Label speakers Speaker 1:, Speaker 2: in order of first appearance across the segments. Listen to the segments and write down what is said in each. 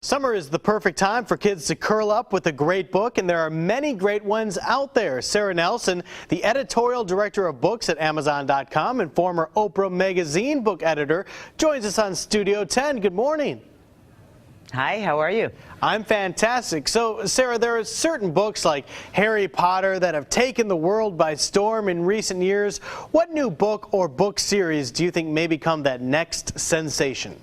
Speaker 1: Summer is the perfect time for kids to curl up with a great book, and there are many great ones out there. Sarah Nelson, the editorial director of books at Amazon.com and former Oprah magazine book editor, joins us on Studio 10. Good morning.
Speaker 2: Hi, how are you?
Speaker 1: I'm fantastic. So, Sarah, there are certain books like Harry Potter that have taken the world by storm in recent years. What new book or book series do you think may become that next sensation?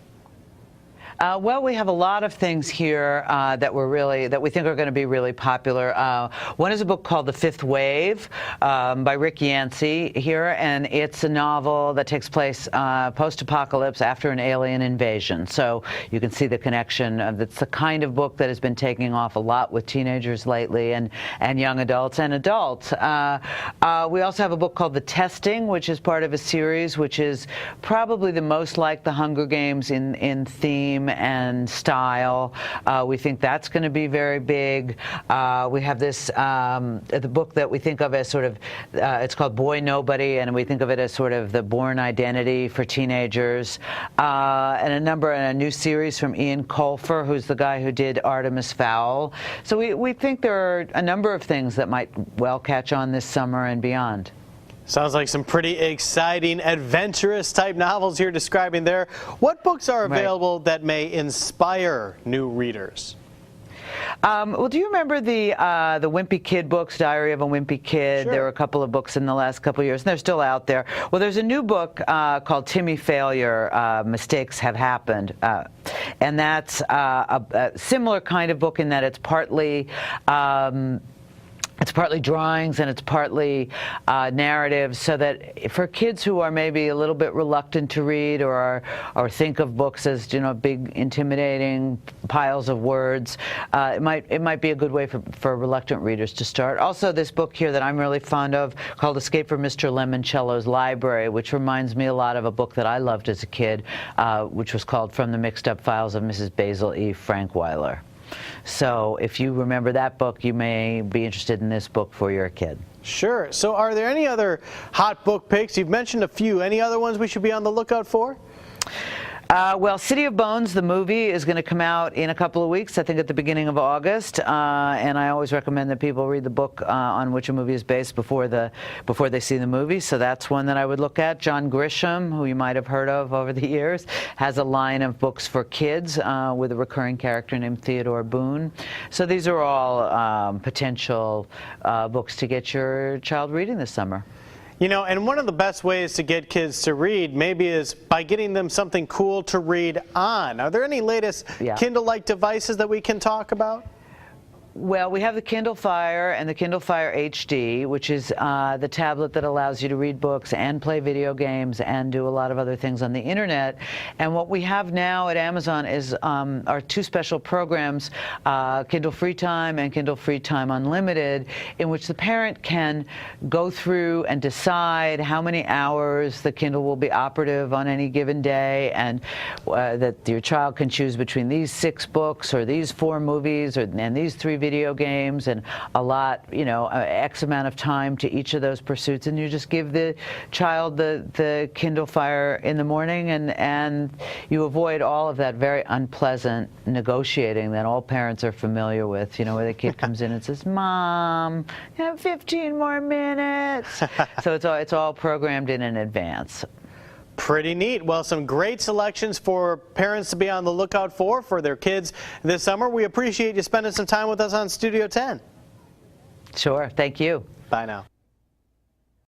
Speaker 2: Well, we have a lot of things here that we think are going to be really popular. One is a book called The Fifth Wave by Rick Yancey here, and it's a novel that takes place post-apocalypse after an alien invasion. So you can see the connection. It's the kind of book that has been taking off a lot with teenagers lately, and young adults and adults. We also have a book called The Testing, which is part of a series which is probably the most like The Hunger Games in theme and style. We think that's going to be very big. We have this, the book that we think of as sort of, it's called Boy Nobody, and we think of it as sort of the born identity for teenagers. And a new series from Ian Colfer, who's the guy who did Artemis Fowl. So we think there are a number of things that might well catch on this summer and beyond.
Speaker 1: Sounds like some pretty exciting, adventurous type novels you're describing there. What books are available that may inspire new readers?
Speaker 2: Well, do you remember the Wimpy Kid books, Diary of a Wimpy Kid?
Speaker 1: Sure.
Speaker 2: There were a couple of books in the last couple of years, and they're still out there. Well, there's a new book called Timmy Failure, Mistakes Have Happened. And that's a similar kind of book in that it's partly drawings and it's partly narratives, so that for kids who are maybe a little bit reluctant to read or think of books as, you know, big intimidating piles of words, it might be a good way for reluctant readers to start. Also, this book here that I'm really fond of called Escape from Mr. Lemoncello's Library, which reminds me a lot of a book that I loved as a kid, which was called From the Mixed Up Files of Mrs. Basil E. Frankweiler. So if you remember that book, you may be interested in this book for your kid.
Speaker 1: Sure. So are there any other hot book picks? You've mentioned a few. Any other ones we should be on the lookout for?
Speaker 2: Well, City of Bones, the movie, is going to come out in a couple of weeks, I think at the beginning of August. And I always recommend that people read the book on which a movie is based before they see the movie. So that's one that I would look at. John Grisham, who you might have heard of over the years, has a line of books for kids with a recurring character named Theodore Boone. So these are all potential books to get your child reading this summer.
Speaker 1: You know, and one of the best ways to get kids to read maybe is by getting them something cool to read on. Are there any latest Kindle-like devices that we can talk about?
Speaker 2: Well, we have the Kindle Fire and the Kindle Fire HD, which is the tablet that allows you to read books and play video games and do a lot of other things on the internet. And what we have now at Amazon is our two special programs, Kindle Free Time and Kindle Free Time Unlimited, in which the parent can go through and decide how many hours the Kindle will be operative on any given day, and that your child can choose between these 6 books or these 4 movies and these 3 video games, and a lot, you know, X amount of time to each of those pursuits, and you just give the child the Kindle Fire in the morning, and you avoid all of that very unpleasant negotiating that all parents are familiar with, you know, where the kid comes in and says, "Mom, you have 15 more minutes." So it's all programmed in advance.
Speaker 1: Pretty neat. Well, some great selections for parents to be on the lookout for their kids this summer. We appreciate you spending some time with us on Studio 10.
Speaker 2: Sure. Thank you.
Speaker 1: Bye now.